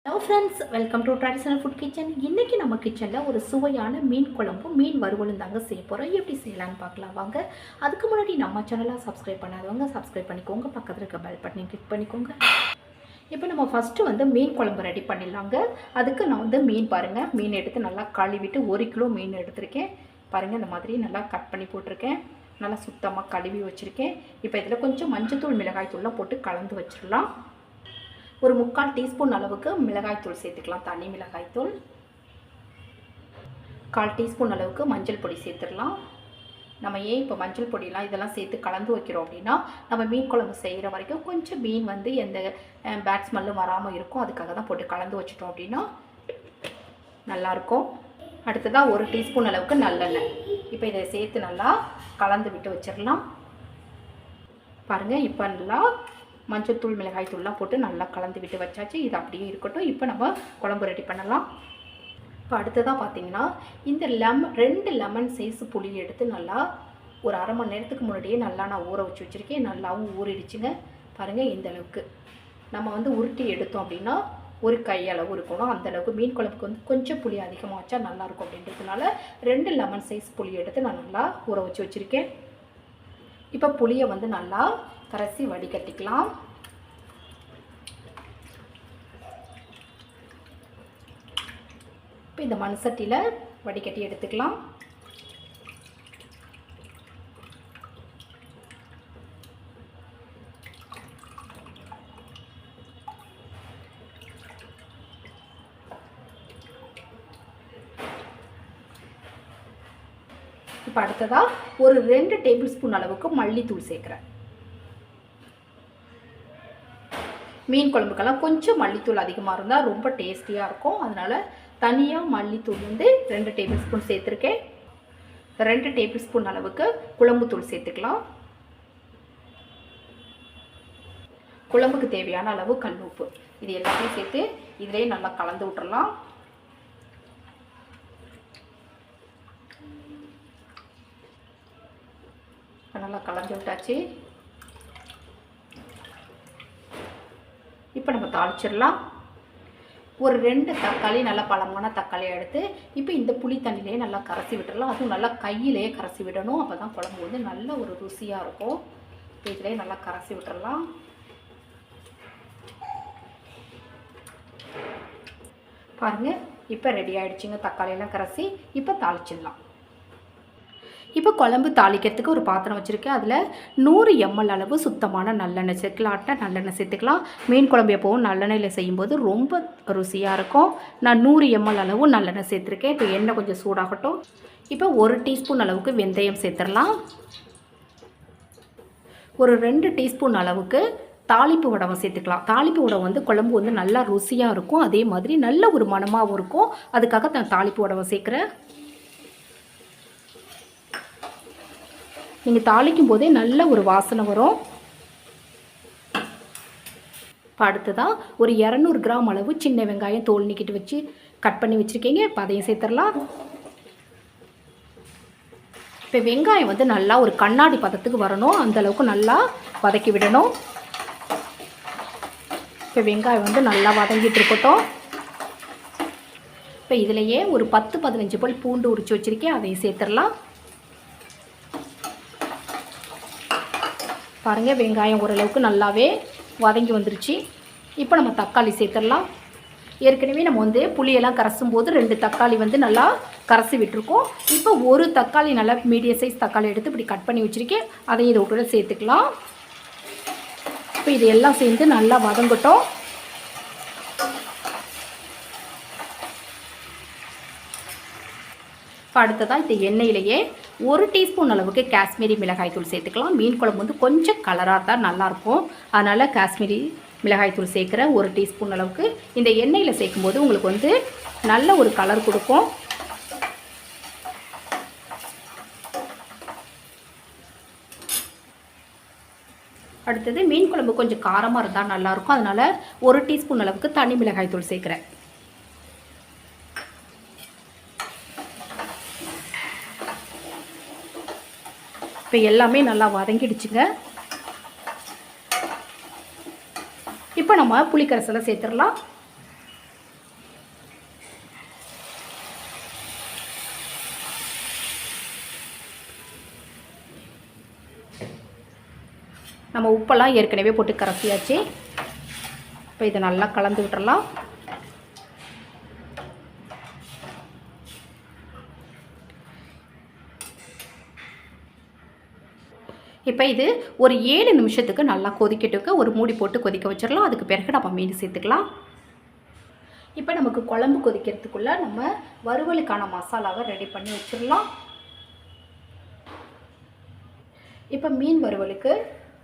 Hello friends, welcome to traditional food kitchen. இன்றைக்கி நம்ம கிச்சனில் ஒரு சுவையான மீன் குழம்பும் மீன் வறுவலும் தாங்க செய்ய போகிறோம். எப்படி செய்யலான்னு பார்க்கலாம் வாங்க. அதுக்கு முன்னாடி நம்ம சேனலை சப்ஸ்கிரைப் பண்ணாதவங்க சப்ஸ்கிரைப் பண்ணிக்கோங்க, பக்கத்தில் இருக்க பெல் பட்டனை கிளிக் பண்ணிக்கோங்க. இப்போ நம்ம ஃபஸ்ட்டு மீன் குழம்பு ரெடி பண்ணிடலாங்க. அதுக்கு நான் மீன் பாருங்கள், மீன் எடுத்து நல்லா கழுவிட்டு 1 கிலோ மீன் எடுத்திருக்கேன். பாருங்கள், இந்த மாதிரி நல்லா கட் பண்ணி போட்டிருக்கேன். நல்லா சுத்தமாக கழுவி வச்சுருக்கேன். இப்போ இதில் கொஞ்சம் மஞ்சத்தூள் மிளகாய் தூள்லாம் போட்டு கலந்து வச்சிடலாம். ஒரு 3/4 டீஸ்பூன் அளவுக்கு மிளகாய்த்தூள் சேர்த்துக்கலாம், தனி மிளகாய்த்தூள். 1/4 டீஸ்பூன் அளவுக்கு மஞ்சள் பொடி சேர்த்துடலாம். நம்ம ஏன் இப்போ மஞ்சள் பொடியெலாம் இதெல்லாம் சேர்த்து கலந்து வைக்கிறோம் அப்படின்னா, நம்ம மீன் குழம்பு செய்கிற வரைக்கும் கொஞ்சம் மீன் எந்த பேட் ஸ்மெல்லும் வராமல் இருக்கும். அதுக்காக தான் போட்டு கலந்து வச்சிட்டோம் அப்படின்னா நல்லாயிருக்கும். அடுத்ததாக 1 டீஸ்பூன் அளவுக்கு நல்லெண்ணெய். இப்போ இதை சேர்த்து நல்லா கலந்து விட்டு வச்சிடலாம். பாருங்கள், இப்போ நல்லா மஞ்சத்தூள் மிளகாய் தூள்லாம் போட்டு நல்லா கலந்து விட்டு வச்சாச்சு. இது அப்படியே இருக்கட்டும். இப்போ நம்ம குழம்பு ரெடி பண்ணலாம். இப்போ அடுத்ததாக பார்த்தீங்கன்னா, இந்த 2 லெமன் சைஸ் புளி எடுத்து நல்லா ஒரு அரை மணி நேரத்துக்கு முன்னாடியே நல்லா நான் ஊற வச்சு வச்சுருக்கேன். நல்லாவும் ஊறிடுச்சுங்க. பாருங்கள், இந்த அளவுக்கு நம்ம உருட்டி எடுத்தோம் அப்படின்னா ஒரு கையளவு இருக்கணும். அந்தளவுக்கு மீன் குழம்புக்கு கொஞ்சம் புளி அதிகமாக வச்சா நல்லாயிருக்கும். அப்படின்றதுனால 2 லெமன் சைஸ் புளி எடுத்து நான் நல்லா ஊற வச்சு வச்சுருக்கேன். இப்போ புளியை நல்லா கரைச்சி வடிகட்டிக்கலாம். இப்போ இந்த மண் சட்டியில் வடிகட்டி எடுத்துக்கலாம். இப்போ அடுத்ததாக ஒரு 2 டேபிள் ஸ்பூன் அளவுக்கு மல்லித்தூள் சேர்க்குறேன். மீன் குழம்புக்கெல்லாம் கொஞ்சம் மல்லித்தூள் அதிகமாக இருந்தால் ரொம்ப டேஸ்டியாக இருக்கும். அதனால் தனியாக மல்லித்தூள் 2 டேபிள் ஸ்பூன் சேர்த்துருக்கேன். 2 டேபிள் ஸ்பூன் அளவுக்கு குழம்புத்தூள் சேர்த்துக்கலாம். குழம்புக்கு தேவையான அளவு கல் உப்பு, இது எல்லாத்தையும் சேர்த்து இதிலே நல்லா கலந்து விட்டுறலாம். நல்லா கலந்து விட்டாச்சு. இப்போ நம்ம தாளிச்சிடலாம். ஒரு 2 தக்காளி, நல்லா பழமான தக்காளியை எடுத்து இப்போ இந்த புளி தண்ணியிலே நல்லா கரைச்சி விட்டுடலாம். அதுவும் நல்லா கையிலே கரைச்சி விடணும். அப்போ தான் குழம்பு நல்ல ஒரு ருசியாக இருக்கும். இப்போ இதிலே நல்லா கரைச்சி விட்டுடலாம். பாருங்கள், இப்போ ரெடி ஆகிடுச்சிங்க. தக்காளியெல்லாம் கரைச்சி இப்போ தாளிச்சிடலாம். இப்போ குழம்பு தாளிக்கிறதுக்கு ஒரு பாத்திரம் வச்சுருக்கேன். அதில் 100 ml அளவு சுத்தமான நல்லெண்ணெய் சேர்க்கலாம். நல்லெண்ணெய் சேர்த்துக்கலாம். மீன் குழம்பு எப்போவும் நல்லெண்ணெயில் செய்யும்போது ரொம்ப ருசியாக இருக்கும். நான் 100 ml அளவு நல்லெண்ணெய் சேர்த்துருக்கேன். இப்போ எண்ணெய் கொஞ்சம் சூடாகட்டும். இப்போ 1 டீஸ்பூன் அளவுக்கு வெந்தயம் சேர்த்துடலாம். ஒரு 2 டீஸ்பூன் அளவுக்கு தாளிப்பு வடகம் சேர்த்துக்கலாம். தாளிப்பு வடகம் குழம்பு நல்லா ருசியாக இருக்கும். அதே மாதிரி நல்ல ஒரு மணமாகவும் இருக்கும். அதுக்காக நான் தாளிப்பு வடகம் சேர்க்குறேன். நீங்கள் தாளிக்கும் போதே நல்ல ஒரு வாசனை வரும். இப்போ அடுத்ததாக ஒரு 200 கிராம் அளவு சின்ன வெங்காயம் தோல் நீக்கிட்டு வச்சு கட் பண்ணி வச்சுருக்கீங்க. இப்போ அதையும் சேர்த்துடலாம். இப்போ வெங்காயம் நல்லா ஒரு கண்ணாடி பதத்துக்கு வரணும். அந்தளவுக்கு நல்லா வதக்கி விடணும். இப்போ வெங்காயம் நல்லா வதங்கிட்டு இருக்கட்டும். இப்போ இதிலையே ஒரு 10-15 பல் பூண்டு உரித்து வச்சுருக்கேன். அதையும் சேர்த்துடலாம். பாருங்கள், வெங்காயம் ஓரளவுக்கு நல்லாவே வதங்கி வந்துருச்சு. இப்போ நம்ம தக்காளி சேர்த்துடலாம். ஏற்கனவே நம்ம புளியெல்லாம் கரைசும் போது 2 தக்காளி நல்லா கரைச்சி விட்டுருக்கோம். இப்போ ஒரு தக்காளி நல்லா மீடியம் சைஸ் தக்காளி எடுத்து இப்படி கட் பண்ணி வச்சுருக்கேன். அதையும் இதை விட்டு சேர்த்துக்கலாம். இப்போ இது எல்லாம் சேர்ந்து நல்லா வதங்கட்டும். இப்போ அடுத்ததாக இந்த எண்ணெயிலேயே 1 டீஸ்பூன் அளவுக்கு காஷ்மீரி மிளகாய் தூள் சேர்த்துக்கலாம். மீன் குழம்பு கொஞ்சம் கலராக தான் நல்லாயிருக்கும். அதனால் காஷ்மீரி மிளகாய் தூள் சேர்க்குற 1 டீஸ்பூன் அளவுக்கு இந்த எண்ணெயில் சேர்க்கும்போது உங்களுக்கு நல்ல ஒரு கலர் கொடுக்கும். அடுத்தது மீன் குழம்பு கொஞ்சம் காரமாக இருந்தால் நல்லாயிருக்கும். அதனால் 1 டீஸ்பூன் அளவுக்கு தனி மிளகாய் தூள் சேர்க்குறேன். இப்போ எல்லாமே நல்லா வதங்கிடுச்சுங்க. இப்போ நம்ம புளிக்கரைசலை சேர்த்துடலாம். நம்ம உப்பெல்லாம் ஏற்கனவே போட்டு கரைச்சியாச்சு. இப்போ இதை நல்லா கலந்து விட்டுறலாம். இப்போ இது ஒரு 7 நிமிஷத்துக்கு நல்லா கொதிக்கட்டுக்கு ஒரு மூடி போட்டு கொதிக்க வச்சிடலாம். அதுக்கு பிறகு நம்ம மீன் சேர்த்துக்கலாம். இப்போ நமக்கு குழம்பு கொதிக்கிறதுக்குள்ளே நம்ம வறுவலுக்கான மசாலாவை ரெடி பண்ணி வச்சிடலாம். இப்போ மீன் வறுவலுக்கு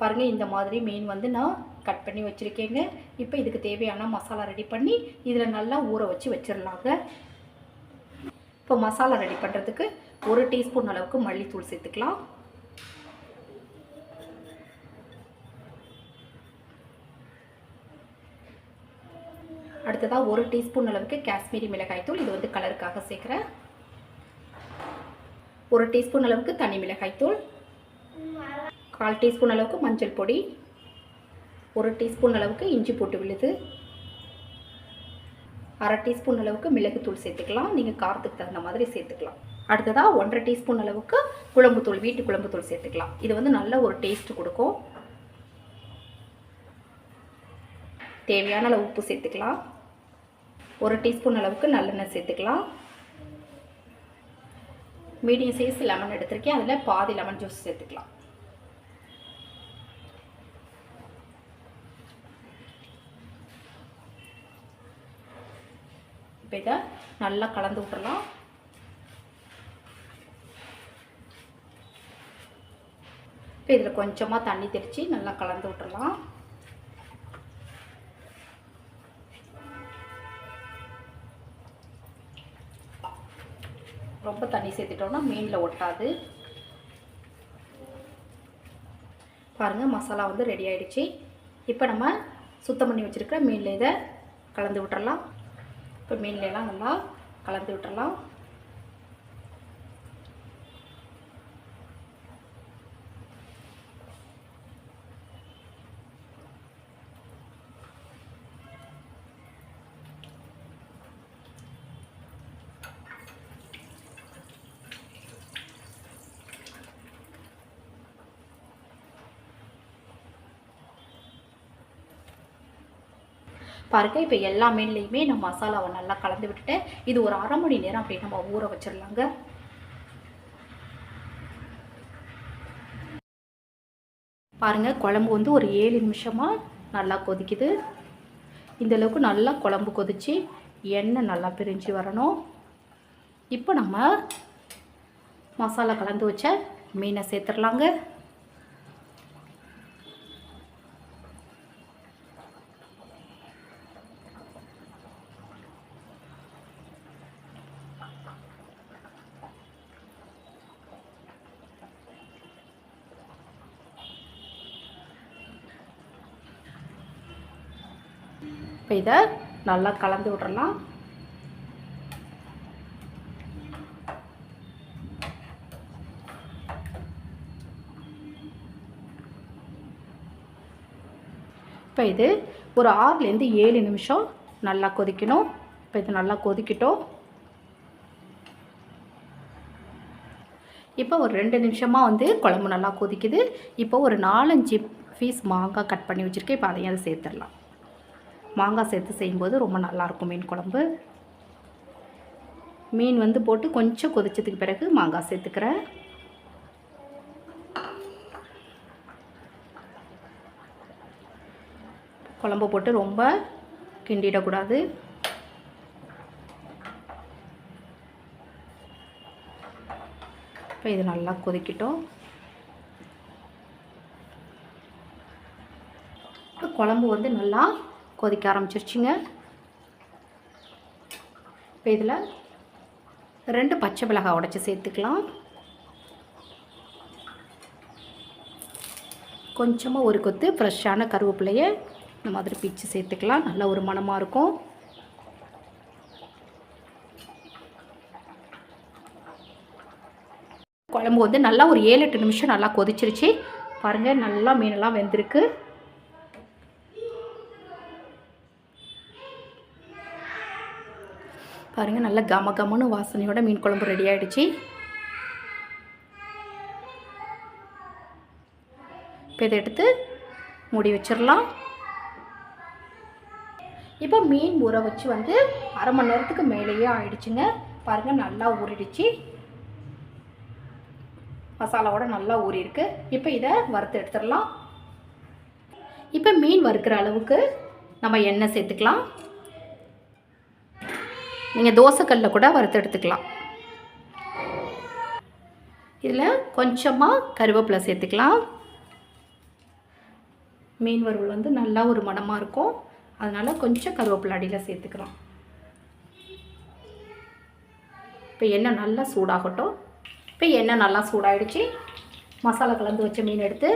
பாருங்கள், இந்த மாதிரி மீன் வந்து நான் கட் பண்ணி வச்சுருக்கேங்க. இப்போ இதுக்கு தேவையான மசாலா ரெடி பண்ணி இதில் நல்லா ஊற வச்சு வச்சிடலாங்க. இப்போ மசாலா ரெடி பண்ணுறதுக்கு 1 டீஸ்பூன் அளவுக்கு மல்லித்தூள் சேர்த்துக்கலாம். அடுத்ததாக 1 டீஸ்பூன் அளவுக்கு காஷ்மீரி மிளகாய் தூள், இது வந்து கலருக்காக சேர்க்குறேன். 1 டீஸ்பூன் அளவுக்கு தனி மிளகாய் தூள், 1/4 டீஸ்பூன் அளவுக்கு மஞ்சள் பொடி, 1 டீஸ்பூன் அளவுக்கு இஞ்சி போட்டு விழுது, 1/2 டீஸ்பூன் அளவுக்கு மிளகுத்தூள் சேர்த்துக்கலாம். நீங்கள் காரத்துக்கு தகுந்த மாதிரி சேர்த்துக்கலாம். அடுத்ததாக 1/2 டீஸ்பூன் அளவுக்கு குழம்புத்தூள், வீட்டு குழம்புத்தூள் சேர்த்துக்கலாம். இது வந்து நல்ல ஒரு டேஸ்ட் கொடுக்கும். தேவையான அளவு உப்பு சேர்த்துக்கலாம். 1 டீஸ்பூன் அளவுக்கு நல்லெண்ணெய் சேர்த்துக்கலாம். மீடியம் சைஸ் லெமன் எடுத்திருக்கேன், அதில் பாதி லெமன் ஜூஸ் சேர்த்துக்கலாம். இப்போ இதை நல்லா கலந்து விட்டுறலாம். இப்போ இதில் கொஞ்சமாக தண்ணி தெளித்து நல்லா கலந்து விட்டுறலாம். ரொம்ப தண்ணி சேர்த்துட்டோம்னா மீனில் ஒட்டாது. பாருங்கள், மசாலா வந்து ரெடி ஆகிடுச்சு. இப்போ நம்ம சுத்தம் பண்ணி வச்சுருக்கிற மீனில் இதை கலந்து விட்டுறலாம். இப்போ மீன்லாம் நல்லா கலந்து விட்டுறலாம். பாருங்கள், இப்போ எல்லா மீன்லேயுமே நான் மசாலாவை நல்லா கலந்து விட்டுட்டேன். இது ஒரு 1/2 மணி நேரம் அப்படி நம்ம ஊற வச்சிடலாங்க. பாருங்கள், குழம்பு வந்து ஒரு 7 நிமிஷமாக நல்லா கொதிக்குது. இந்தளவுக்கு நல்லா குழம்பு கொதித்து எண்ணெய் நல்லா பிரிஞ்சு வரணும். இப்போ நம்ம மசாலா கலந்து வச்ச மீனை சேர்த்துடலாங்க. இப்போ இதை நல்லா கலந்து விட்றலாம். இப்போ இது ஒரு 6லேருந்து 7 நிமிஷம் நல்லா கொதிக்கணும். இப்போ இது நல்லா கொதிக்கட்டும். இப்போ ஒரு 2 நிமிஷமாக வந்து குழம்பு நல்லா கொதிக்குது. இப்போ ஒரு 4-5 பீஸ் மாங்காய் கட் பண்ணி வச்சுருக்கேன். இப்போ அதையும் அதை சேர்த்துடலாம். மாங்காய் சேர்த்து செய்யும்போது ரொம்ப நல்லாயிருக்கும் மீன் குழம்பு. மீன் வந்து போட்டு கொஞ்சம் கொதிச்சதுக்கு பிறகு மாங்காய் சேர்த்துக்கிறேன். குழம்பு போட்டு ரொம்ப கிண்டிடக்கூடாது. இப்போ இது நல்லா கொதிக்கட்டும். இப்போ குழம்பு வந்து நல்லா கொதிக்க ஆரம்பிச்சிருச்சுங்க. இப்போ இதில் 2 பச்சை மிளகாய் உடைச்சி சேர்த்துக்கலாம். கொஞ்சமாக ஒரு கொத்து ஃப்ரெஷ்ஷான கருவேப்பிலையை இந்த மாதிரி பிச்சு சேர்த்துக்கலாம். நல்ல ஒரு மணமாக இருக்கும். குழம்பு வந்து நல்லா ஒரு 7-8 நிமிஷம் நல்லா கொதிச்சிருச்சு. பாருங்கள், நல்லா மீனெல்லாம் வெந்திருக்கு. பாருங்கள், நல்லா கம கமன்னு வாசனையோட மீன் குழம்பு ரெடி ஆகிடுச்சு. இப்போ இதை எடுத்து மூடி வச்சிடலாம். இப்போ மீன் ஊற வச்சு வந்து அரை மணி நேரத்துக்கு மேலேயே ஆயிடுச்சுங்க. பாருங்கள் நல்லா ஊறிடுச்சு, மசாலாவோட நல்லா ஊறிருக்கு. இப்போ இதை வறுத்து எடுத்துடலாம். இப்போ மீன் வறுக்கிற அளவுக்கு நம்ம எண்ணெய் சேர்த்துக்கலாம். நீங்கள் தோசைக்கல்லில் கூட வறுத்து எடுத்துக்கலாம். இதில் கொஞ்சமாக கருவேப்பிலை சேர்த்துக்கலாம். மீன் வறுவல் வந்து நல்லா ஒரு மணமாக இருக்கும், அதனால் கொஞ்சம் கருவேப்பிலை அடியில் சேர்த்துக்கலாம். இப்போ எண்ணெய் நல்லா சூடாகட்டும். இப்போ எண்ணெய் நல்லா சூடாகிடுச்சு. மசாலா கலந்து வச்ச மீன் எடுத்து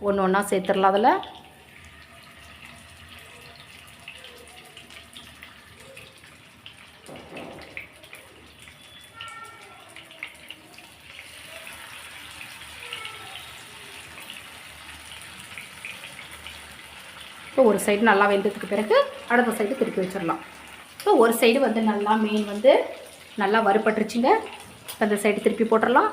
ஒன்று ஒன்றா சேர்த்துடலாம். அதில் இப்போ ஒரு சைடு நல்லா வெந்ததுக்கு பிறகு அடுத்த சைடு திருப்பி வச்சிடலாம். இப்போ ஒரு சைடு வந்து நல்லா மீன் வந்து நல்லா வறுபட்டுருச்சுங்க. அந்த சைடு திருப்பி போட்டுடலாம்.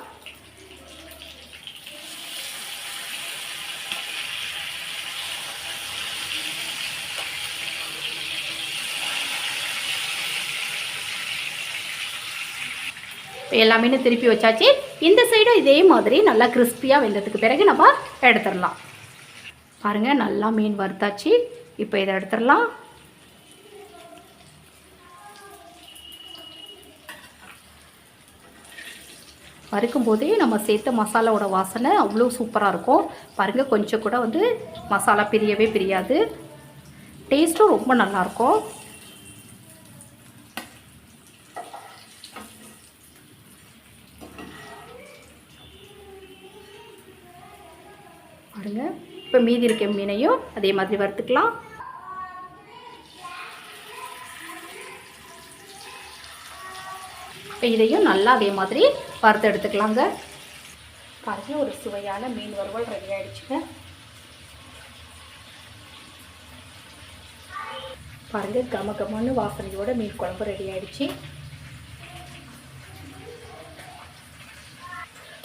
எல்லா மீனும் திருப்பி வச்சாச்சு. இந்த சைடும் இதே மாதிரி நல்லா கிறிஸ்பியாக வெந்ததுக்கு பிறகு நம்ம எடுத்துடலாம். பாருங்கள் நல்லா மீன் வறுத்தாச்சு. இப்போ இதை எடுத்துடலாம். வறுக்கும் போதே நம்ம சேர்த்த மசாலாவோட வாசனை அவ்வளோ சூப்பராக இருக்கும். பாருங்கள் கொஞ்சம் கூட வந்து மசாலா பிரியவே பிரியாது, டேஸ்ட்டும் ரொம்ப நல்லாயிருக்கும். பாருங்கள் இப்போ மீதி இருக்க மீனையும் அதே மாதிரி வறுத்துக்கலாம். இப்போ இதையும் நல்லா அதே மாதிரி வறுத்து எடுத்துக்கலாங்க. பாருங்கள் ஒரு சுவையான மீன் வறுவல் ரெடி ஆகிடுச்சுங்க. பாருங்கள் கம கமன்னு வாசனையோட மீன் குழம்பு ரெடி ஆகிடுச்சு.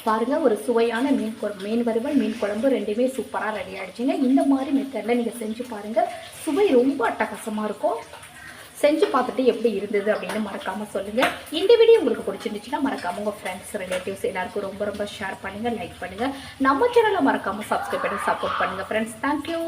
பாருங்கள் ஒரு சுவையான மீன் வறுவல் மீன் குழம்பு ரெண்டுமே சூப்பராக ரெடி ஆகிடுச்சுங்க. இந்த மாதிரி மெத்தடில் நீங்கள் செஞ்சு பாருங்கள், சுவை ரொம்ப அட்டகாசமாக இருக்கும். செஞ்சு பார்த்துட்டு எப்படி இருந்தது அப்படின்னு மறக்காமல் சொல்லுங்கள். இந்த வீடியோ உங்களுக்கு பிடிச்சிருந்துச்சுன்னா மறக்காமல் உங்கள் ஃப்ரெண்ட்ஸ் ரிலேட்டிவ்ஸ் எல்லாருக்கும் ரொம்ப ரொம்ப ஷேர் பண்ணுங்கள், லைக் பண்ணுங்கள். நம்ம சேனலை மறக்காமல் சப்ஸ்கிரைப் பண்ணி சப்போர்ட் பண்ணுங்கள் ஃப்ரெண்ட்ஸ். தேங்க்யூ.